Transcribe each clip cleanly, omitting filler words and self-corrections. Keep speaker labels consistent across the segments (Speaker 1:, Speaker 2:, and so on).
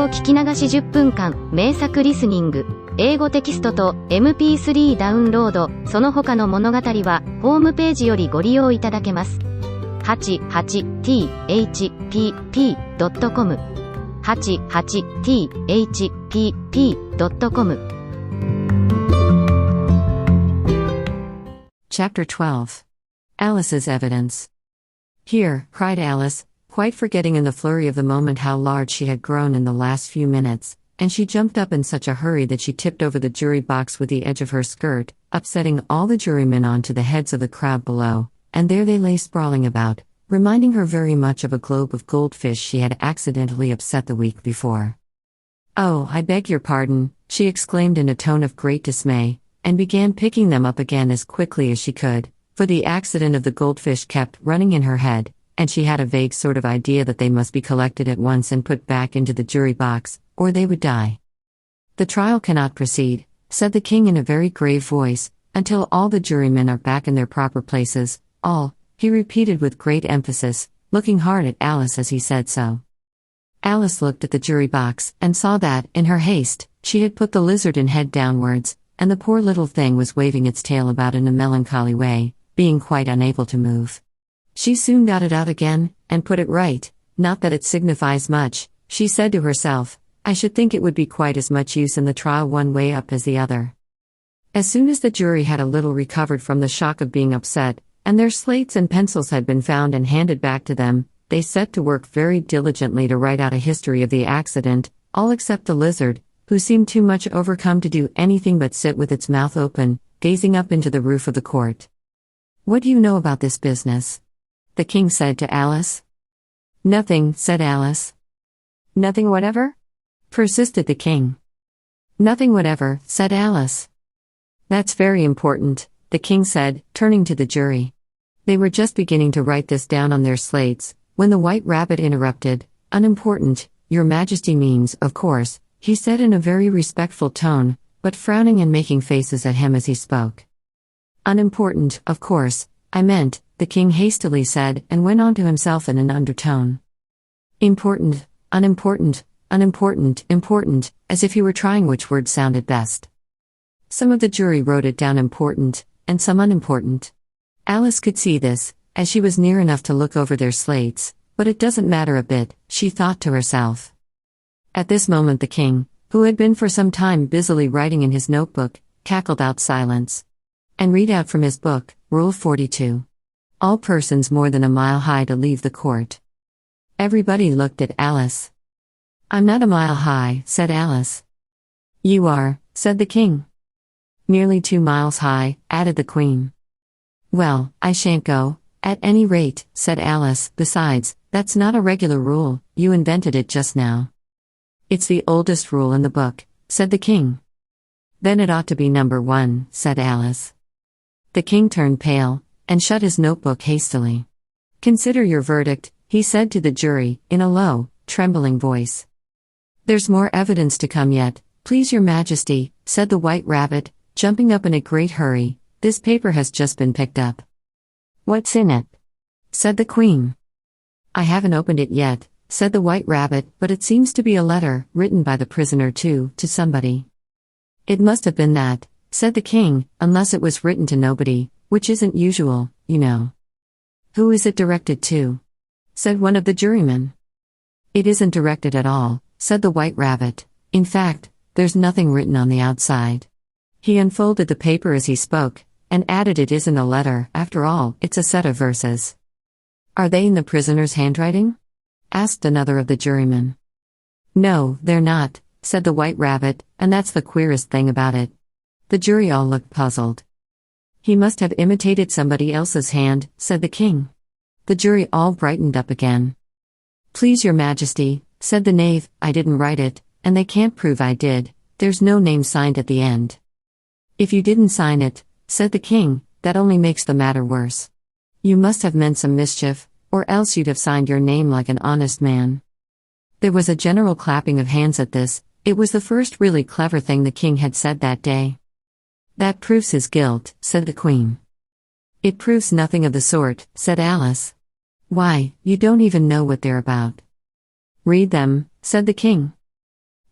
Speaker 1: 語聞き流し10分間、名作リスニング、英語テキストと MP3 ダウンロード、その他の物語は、ホームページよりご利用いただけます。88thpp.com 88thpp.com
Speaker 2: Chapter 12. Alice's Evidence. Here, cried Alice, quite forgetting in the flurry of the moment how large she had grown in the last few minutes, and she jumped up in such a hurry that she tipped over the jury box with the edge of her skirt, upsetting all the jurymen onto the heads of the crowd below, and there they lay sprawling about, reminding her very much of a globe of goldfish she had accidentally upset the week before. "Oh, I beg your pardon," she exclaimed in a tone of great dismay, and began picking them up again as quickly as she could, for the accident of the goldfish kept running in her head, and she had a vague sort of idea that they must be collected at once and put back into the jury box, or they would die. "The trial cannot proceed," said the king in a very grave voice, "until all the jurymen are back in their proper places, all," he repeated with great emphasis, looking hard at Alice as he said so. Alice looked at the jury box, and saw that, in her haste, she had put the lizard in head downwards, and the poor little thing was waving its tail about in a melancholy way, being quite unable to move. She soon got it out again, and put it right. "Not that it signifies much," she said to herself. "I should think it would be quite as much use in the trial one way up as the other." As soon as the jury had a little recovered from the shock of being upset, and their slates and pencils had been found and handed back to them, they set to work very diligently to write out a history of the accident, all except the lizard, who seemed too much overcome to do anything but sit with its mouth open, gazing up into the roof of the court. "What do you know about this business?" the king said to Alice. "Nothing," said Alice. "Nothing whatever?" persisted the king. "Nothing whatever," said Alice. "That's very important," the king said, turning to the jury. They were just beginning to write this down on their slates, when the White Rabbit interrupted. "Unimportant, Your Majesty means, of course," he said in a very respectful tone, but frowning and making faces at him as he spoke. "Unimportant, of course, I meant," the king hastily said, and went on to himself in an undertone. "Important, unimportant, unimportant, important," as if he were trying which word sounded best. Some of the jury wrote it down important, and some unimportant. Alice could see this, as she was near enough to look over their slates, but it doesn't matter a bit, she thought to herself. At this moment the king, who had been for some time busily writing in his notebook, cackled out silence. And read out from his book, Rule 42. "All persons more than a mile high to leave the court." Everybody looked at Alice. "I'm not a mile high," said Alice. "You are," said the king. "Nearly 2 miles high," added the queen. "Well, I shan't go, at any rate," said Alice. "Besides, that's not a regular rule, you invented it just now." "It's the oldest rule in the book," said the king. "Then it ought to be number 1, said Alice. The king turned pale, and shut his notebook hastily. "Consider your verdict," he said to the jury, in a low, trembling voice. "There's more evidence to come yet, please your majesty," said the White Rabbit, jumping up in a great hurry. "This paper has just been picked up." "What's in it?" said the queen. "I haven't opened it yet," said the White Rabbit, "but it seems to be a letter, written by the prisoner to somebody." "It must have been that," said the king, "unless it was written to nobody, which isn't usual, you know." "Who is it directed to?" said one of the jurymen. "It isn't directed at all," said the White Rabbit. "In fact, there's nothing written on the outside." He unfolded the paper as he spoke, and added, "It isn't a letter, after all, it's a set of verses." "Are they in the prisoner's handwriting?" asked another of the jurymen. "No, they're not," said the White Rabbit, "and that's the queerest thing about it." The jury all looked puzzled. "He must have imitated somebody else's hand," said the king. The jury all brightened up again. "Please your majesty," said the knave, "I didn't write it, and they can't prove I did. There's no name signed at the end." "If you didn't sign it," said the king, "that only makes the matter worse. You must have meant some mischief, or else you'd have signed your name like an honest man." There was a general clapping of hands at this. It was the first really clever thing the king had said that day. "That proves his guilt," said the queen. "It proves nothing of the sort," said Alice. "Why, you don't even know what they're about." "Read them," said the king.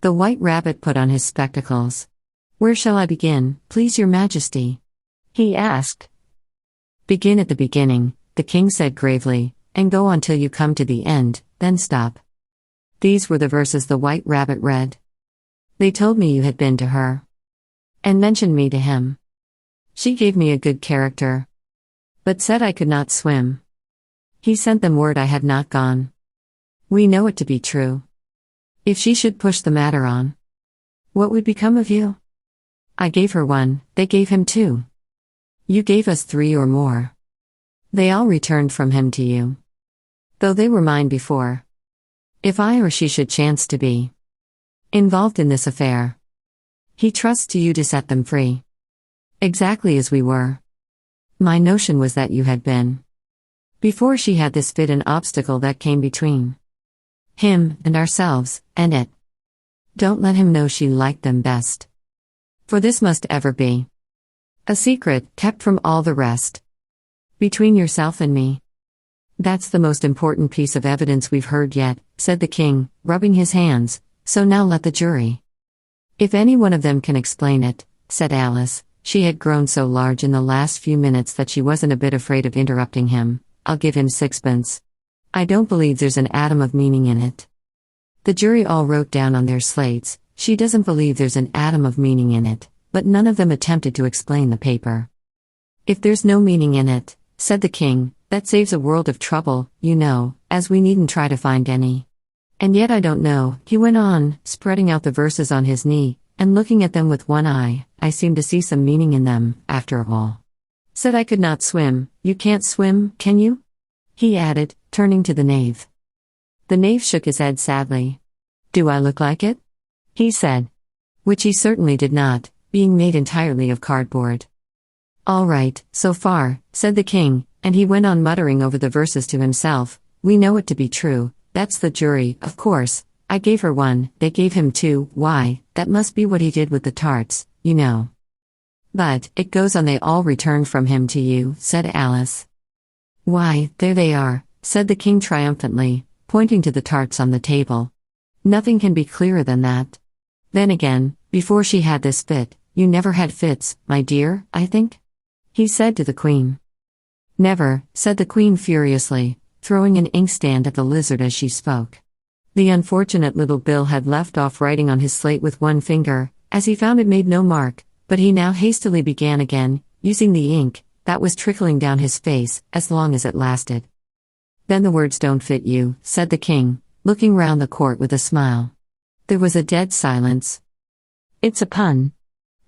Speaker 2: The White Rabbit put on his spectacles. "Where shall I begin, please your majesty?" he asked. "Begin at the beginning," the king said gravely, "and go on till you come to the end, then stop." These were the verses the White Rabbit read. "They told me you had been to her, and mentioned me to him. She gave me a good character, but said I could not swim. He sent them word I had not gone. We know it to be true. If she should push the matter on, what would become of you? I gave her one, they gave him two. You gave us three or more. They all returned from him to you, though they were mine before. If I or she should chance to be involved in this affair, he trusts to you to set them free, exactly as we were. My notion was that you had been, before she had this fit, an obstacle that came between him and ourselves, and it. Don't let him know she liked them best, for this must ever be a secret, kept from all the rest, between yourself and me. That's the most important piece of evidence we've heard yet," said the king, rubbing his hands, "so now let the jury. If any one of them can explain it," said Alice. She had grown so large in the last few minutes that she wasn't a bit afraid of interrupting him. "I'll give him 6pence. I don't believe there's an atom of meaning in it." The jury all wrote down on their slates, "She doesn't believe there's an atom of meaning in it," but none of them attempted to explain the paper. "If there's no meaning in it," said the king, "that saves a world of trouble, you know, as we needn't try to find any. And yet I don't know," he went on, spreading out the verses on his knee, and looking at them with one eye, "I seem to see some meaning in them, after all. Said I could not swim, you can't swim, can you?" he added, turning to the knave. The knave shook his head sadly. "Do I look like it?" he said. Which he certainly did not, being made entirely of cardboard. "All right, so far," said the king, and he went on muttering over the verses to himself. "We know it to be true, that's the jury, of course. I gave her one, they gave him two, why, that must be what he did with the tarts, you know. But, it goes on, they all returned from him to you," said Alice. "Why, there they are," said the king triumphantly, pointing to the tarts on the table. "Nothing can be clearer than that. Then again, before she had this fit, you never had fits, my dear, I think?" he said to the queen. "Never," said the queen furiously, throwing an inkstand at the lizard as she spoke. The unfortunate little Bill had left off writing on his slate with one finger, as he found it made no mark, but he now hastily began again, using the ink that was trickling down his face, as long as it lasted. "Then the words don't fit you," said the king, looking round the court with a smile. There was a dead silence. "It's a pun,"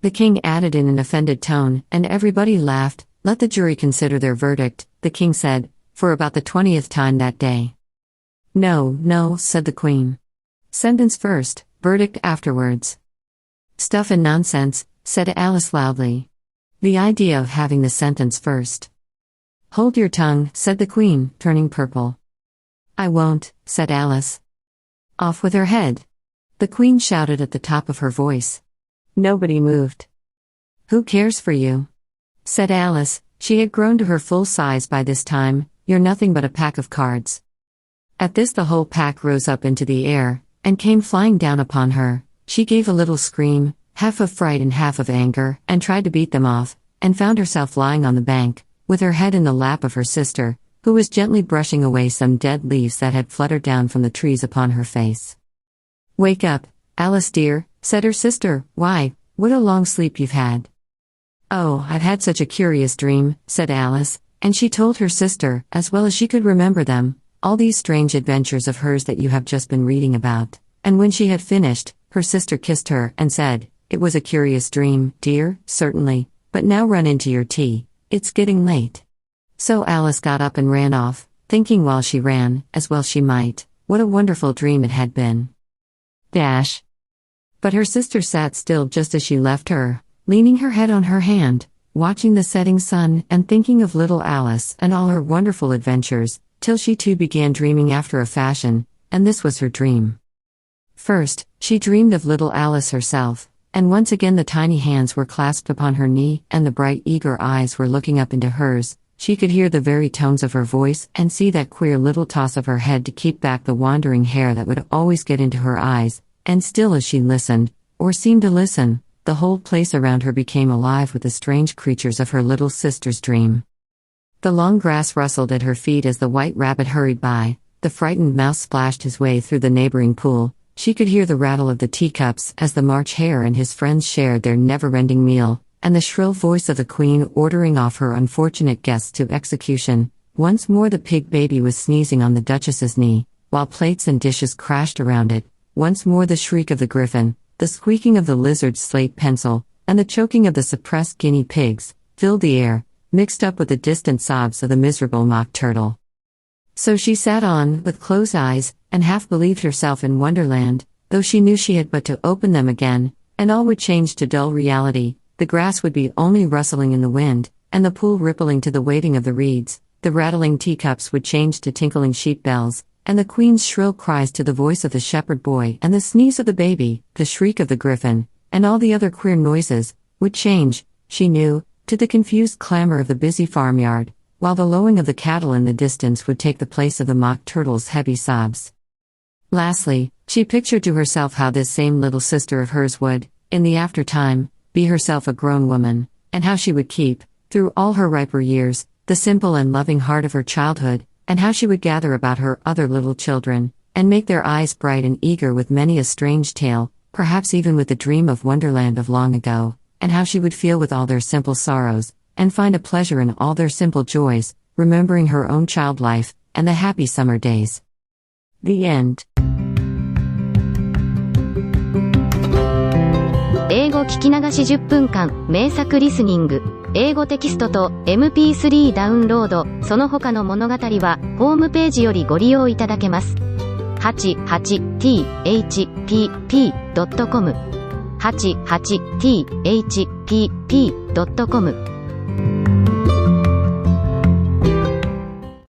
Speaker 2: the king added in an offended tone, and everybody laughed. "Let the jury consider their verdict," the king said, for about the 20th time that day. "No, no," said the queen. "Sentence first, verdict afterwards." "Stuff and nonsense," said Alice loudly. "The idea of having the sentence first." "Hold your tongue," said the queen, turning purple. "I won't," said Alice. "Off with her head," the queen shouted at the top of her voice. Nobody moved. "Who cares for you?" said Alice. She had grown to her full size by this time. "You're nothing but a pack of cards." At this the whole pack rose up into the air, and came flying down upon her. She gave a little scream, half of fright and half of anger, and tried to beat them off, and found herself lying on the bank, with her head in the lap of her sister, who was gently brushing away some dead leaves that had fluttered down from the trees upon her face. "Wake up, Alice dear," said her sister. "Why, what a long sleep you've had." "Oh, I've had such a curious dream," said Alice, and she told her sister, as well as she could remember them, all these strange adventures of hers that you have just been reading about. And when she had finished, her sister kissed her and said, "It was a curious dream, dear, certainly, but now run into your tea, it's getting late." So Alice got up and ran off, thinking while she ran, as well she might, what a wonderful dream it had been. But her sister sat still just as she left her, leaning her head on her hand, watching the setting sun and thinking of little Alice and all her wonderful adventures, till she too began dreaming after a fashion, and this was her dream. First, she dreamed of little Alice herself, and once again the tiny hands were clasped upon her knee and the bright eager eyes were looking up into hers. She could hear the very tones of her voice and see that queer little toss of her head to keep back the wandering hair that would always get into her eyes, and still as she listened, or seemed to listen, the whole place around her became alive with the strange creatures of her little sister's dream. The long grass rustled at her feet as the white rabbit hurried by, the frightened mouse splashed his way through the neighboring pool, she could hear the rattle of the teacups as the March Hare and his friends shared their never-ending meal, and the shrill voice of the queen ordering off her unfortunate guests to execution. Once more the pig baby was sneezing on the duchess's knee, while plates and dishes crashed around it. Once more the shriek of the griffin, the squeaking of the lizard's slate pencil, and the choking of the suppressed guinea pigs, filled the air, mixed up with the distant sobs of the miserable mock turtle. So she sat on, with closed eyes, and half believed herself in Wonderland, though she knew she had but to open them again, and all would change to dull reality. The grass would be only rustling in the wind, and the pool rippling to the waving of the reeds, the rattling teacups would change to tinkling sheep bells, and the queen's shrill cries to the voice of the shepherd boy, and the sneeze of the baby, the shriek of the griffin, and all the other queer noises, would change, she knew, to the confused clamor of the busy farmyard, while the lowing of the cattle in the distance would take the place of the mock turtle's heavy sobs. Lastly, she pictured to herself how this same little sister of hers would, in the after-time, be herself a grown woman, and how she would keep, through all her riper years, the simple and loving heart of her childhood, and how she would gather about her other little children, and make their eyes bright and eager with many a strange tale, perhaps even with the dream of Wonderland of long ago, and how she would feel with all their simple sorrows, and find a pleasure in all their simple joys, remembering her own child life, and the happy summer days. The end.
Speaker 1: 英語聞き流し10分間、名作リスニング。英語テキストと MP3 ダウンロード、その他の物語は、ホームページよりご利用いただけます。88thpp.com 88thpp.com